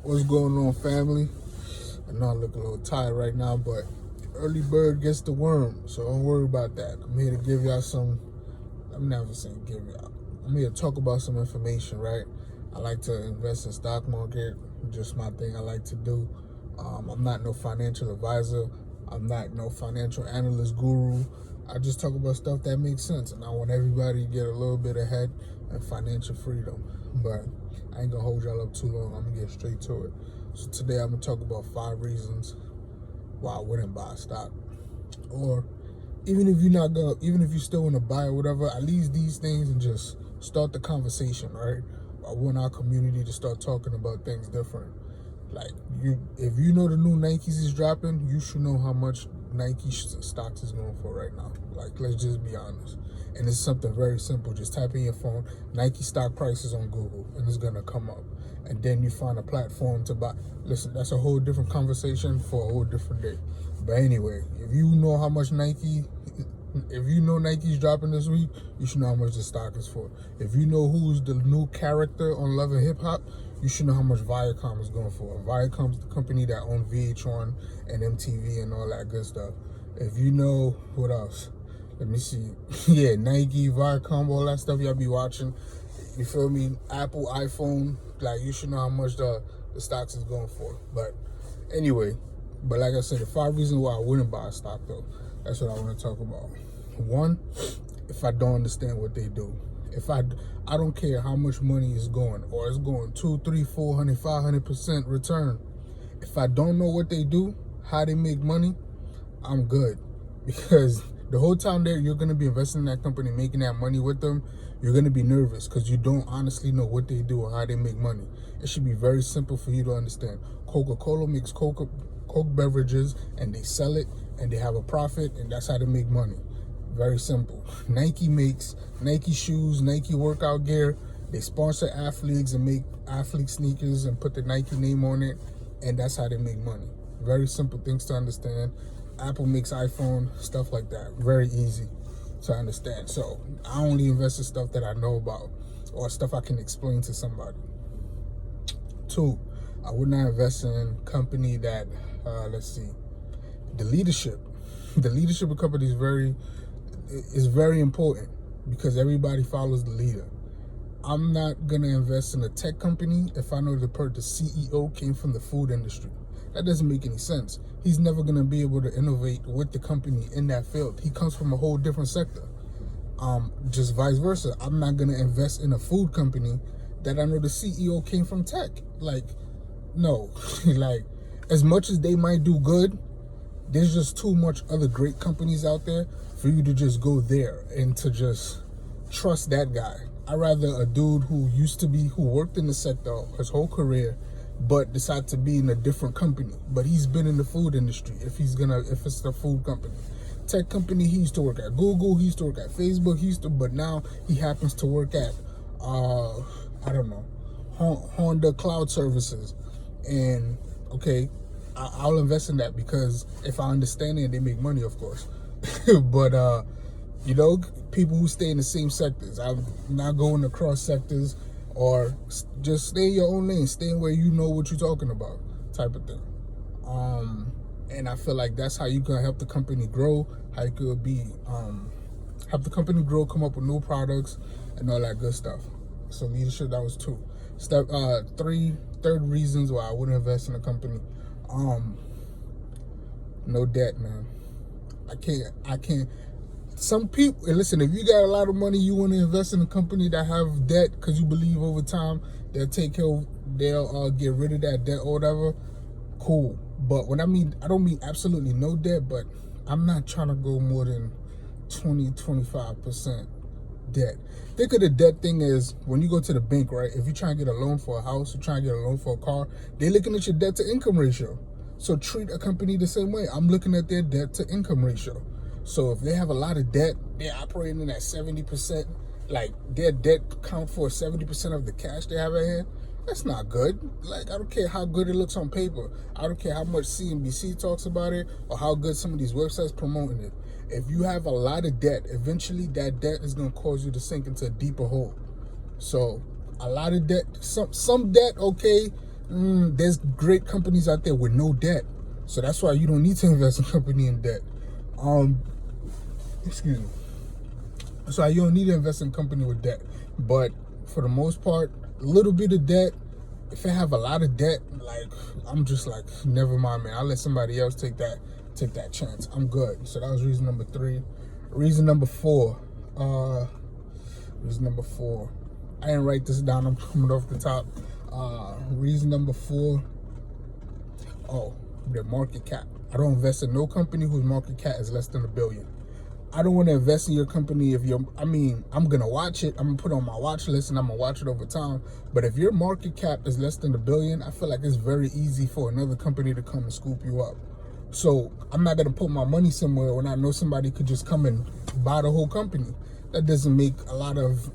What's going on, family? I know I look a little tired right now, but early bird gets the worm, so don't worry about that. I'm here to give y'all some. I'm never saying give y'all. I'm here to talk about some information, right? I like to invest in stock market, just my thing I like to do. I'm not no financial advisor. I'm not no financial analyst guru. I just talk about stuff that makes sense, and I want everybody to get a little bit ahead and financial freedom. But I ain't gonna hold y'all up too long. I'm gonna get straight to it. So today I'm gonna talk about 5 reasons why I wouldn't buy a stock. Or even if you still want to buy or whatever, at least these things and just start the conversation, right? I want our community to start talking about things different. Like if you know the new Nikes is dropping, you should know how much Nike stocks is going for right now. Like, let's just be honest. And it's something very simple. Just type in your phone Nike stock prices on Google, and it's gonna come up. And then you find a platform to buy. Listen, that's a whole different conversation for a whole different day. But anyway, if you know Nike's dropping this week, you should know how much the stock is for. If you know who's the new character on Love and Hip Hop, you should know how much Viacom is going for. Viacom's the company that owns VH1 and MTV and all that good stuff. If you know, what else? Let me see. Yeah, Nike, Viacom, all that stuff y'all be watching. You feel me? Apple, iPhone, like you should know how much the stocks is going for. But anyway, like I said, the 5 reasons why I wouldn't buy a stock though, that's what I want to talk about. 1, if I don't understand what they do. If I don't care how much money is going, or it's going 2, 3, 400, 500% return. If I don't know what they do, how they make money, I'm good. Because the whole time there, you're going to be investing in that company, making that money with them, you're going to be nervous because you don't honestly know what they do or how they make money. It should be very simple for you to understand. Coca-Cola makes Coke beverages, and they sell it, and they have a profit, and that's how they make money. Very simple. Nike makes Nike shoes, Nike workout gear. They sponsor athletes and make athlete sneakers and put the Nike name on it, and that's how they make money. Very simple things to understand. Apple makes iPhone, stuff like that. Very easy to understand. So I only invest in stuff that I know about or stuff I can explain to somebody. 2, I would not invest in a company that, the leadership. The leadership of company is very important because everybody follows the leader. I'm not gonna invest in a tech company if I know the CEO came from the food industry. That doesn't make any sense. He's never gonna be able to innovate with the company in that field. He comes from a whole different sector. Just vice versa. I'm not gonna invest in a food company that I know the CEO came from tech. Like, no. Like, as much as they might do good, there's just too much other great companies out there for you to just go there and to just trust that guy. I'd rather a dude who worked in the sector his whole career, but decided to be in a different company. But he's been in the food industry if it's the food company. Tech company, he used to work at Google, he used to work at Facebook, but now he happens to work at, Honda Cloud Services. And, okay, I'll invest in that because if I understand it, they make money, of course. But, people who stay in the same sectors. I'm not going across sectors, or just stay in your own lane, stay where you know what you're talking about, type of thing. And I feel like that's how you can help the company grow, how you could help the company grow, come up with new products and all that good stuff. So leadership, that was 2. Third reasons why I wouldn't invest in a company. No debt, man. I can't. Some people, listen, if you got a lot of money, you want to invest in a company that have debt because you believe over time they'll get rid of that debt or whatever, cool. But I don't mean absolutely no debt, but I'm not trying to go more than 20-25% debt. Think of the debt thing as when you go to the bank, right? If you try and get a loan for a house, you try and get a loan for a car, they're looking at your debt to income ratio. So treat a company the same way. I'm looking at their debt to income ratio. So if they have a lot of debt, they're operating at 70%, like their debt count for 70% of the cash they have at hand. That's not good. Like, I don't care how good it looks on paper. I don't care how much CNBC talks about it or how good some of these websites promoting it. If you have a lot of debt, eventually that debt is going to cause you to sink into a deeper hole. So a lot of debt, some debt, okay, There's great companies out there with no debt. So that's why you don't need to invest in a company in debt. Excuse me. So you don't need to invest in a company with debt. But for the most part, a little bit of debt. If I have a lot of debt, like I'm just like, never mind, man. I'll let somebody else take that chance. I'm good. So that was reason number 3. Reason number 4. I didn't write this down. I'm coming off the top. Reason number 4. Their market cap. I don't invest in no company whose market cap is less than $1 billion. I don't want to invest in your company if I'm going to watch it. I'm going to put it on my watch list and I'm going to watch it over time. But if your market cap is less than $1 billion, I feel like it's very easy for another company to come and scoop you up. So I'm not going to put my money somewhere when I know somebody could just come and buy the whole company. That doesn't make a lot of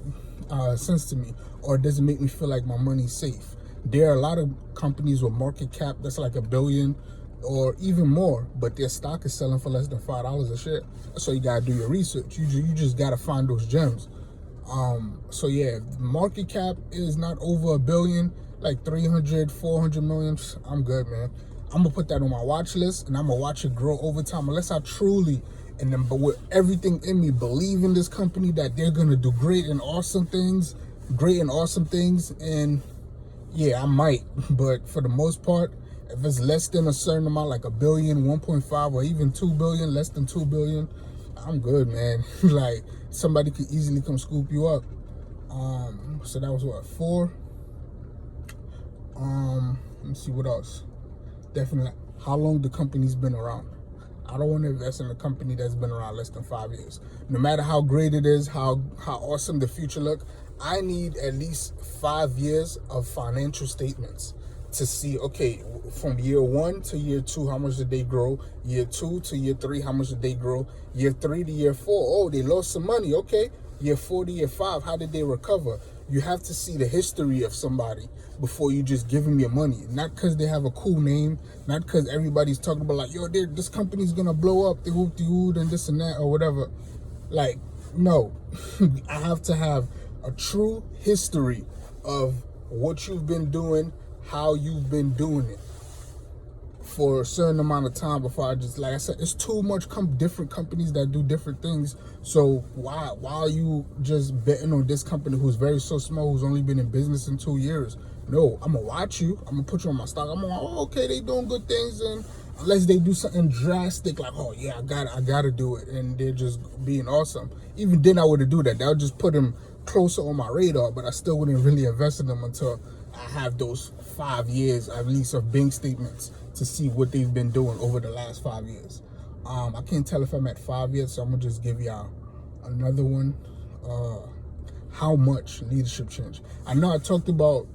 sense to me, or it doesn't make me feel like my money's safe. There are a lot of companies with market cap that's like $1 billion or even more, but their stock is selling for less than $5 a share. So you gotta do your research. You just gotta find those gems. So yeah, if the market cap is not over $1 billion, like 300, 400 million, I'm good, man. I'm gonna put that on my watch list and I'm gonna watch it grow over time, unless I truly, but with everything in me, believe in this company that they're gonna do great and awesome things. And yeah, I might, but for the most part, if it's less than a certain amount, like $1 billion, 1.5, or even 2 billion, less than 2 billion, I'm good, man. Like, somebody could easily come scoop you up. So that was what, 4? Let me see what else. Definitely, how long the company's been around. I don't want to invest in a company that's been around less than 5 years. No matter how great it is, how awesome the future look, I need at least 5 years of financial statements to see, okay, from year 1 to year 2, how much did they grow? Year 2 to year 3, how much did they grow? Year 3 to year 4, oh, they lost some money, okay. Year 4 to year 5, how did they recover? You have to see the history of somebody before you just give them your money. Not because they have a cool name, not because everybody's talking about like, yo, this company's gonna blow up, the hoop and this and that or whatever. Like, no. I have to have a true history of what you've been doing, how you've been doing it for a certain amount of time before I just, like I said, it's too much different companies that do different things. So why are you just betting on this company who's so small, who's only been in business in 2 years? No, I'm gonna watch you. I'm gonna put you on my stock. I'm gonna, okay, they doing good things, and unless they do something drastic, like, oh yeah, I gotta do it, and they're just being awesome. Even then, I wouldn't do that. That would just put them closer on my radar, but I still wouldn't really invest in them until I have those 5 years at least of bank statements to see what they've been doing over the last 5 years. I can't tell if I'm at 5 years, so I'm gonna just give y'all another one. How much leadership change? I know I talked about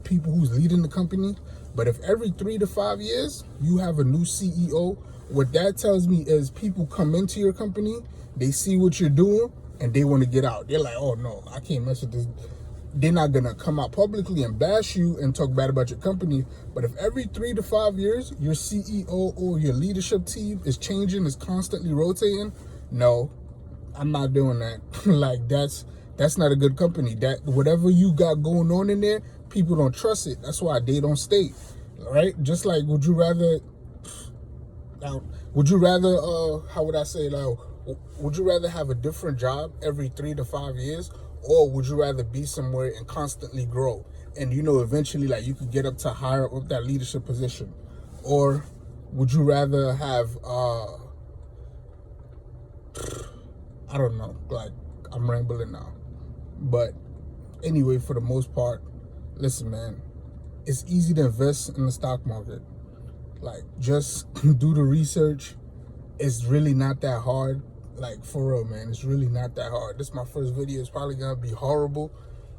people who's leading the company, but if every 3 to 5 years you have a new CEO, what that tells me is people come into your company, they see what you're doing, and they want to get out. They're like, oh no, I can't mess with this. They're not gonna come out publicly and bash you and talk bad about your company. But if every 3 to 5 years your CEO or your leadership team is changing, is constantly rotating, no, I'm not doing that. Like, that's not a good company. That whatever you got going on in there, people don't trust it. That's why they don't stay. Right? Just like, would you rather how would I say, like, would you rather have a different job every 3 to 5 years, or would you rather be somewhere and constantly grow, and eventually, like, you could get up to higher up that leadership position? Or would you rather have I don't know, like, I'm rambling now. But anyway, for the most part, listen, man, it's easy to invest in the stock market. Like, just do the research. It's really not that hard. Like, for real, man, it's really not that hard. This is my first video. It's probably gonna be horrible,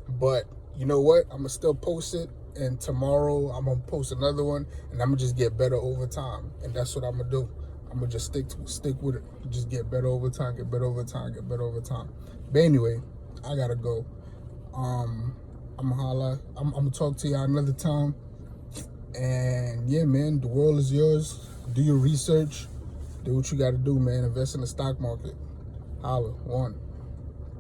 but you know what? I'm gonna still post it, and tomorrow I'm gonna post another one, and I'm gonna just get better over time. And that's what I'm gonna do. I'm gonna just stick with it. Just get better over time, get better over time, get better over time. But anyway, I gotta go. I'm gonna holla. I'm gonna talk to y'all another time. And yeah, man, the world is yours. Do your research. Do what you gotta do, man. Invest in the stock market. Holla. 1.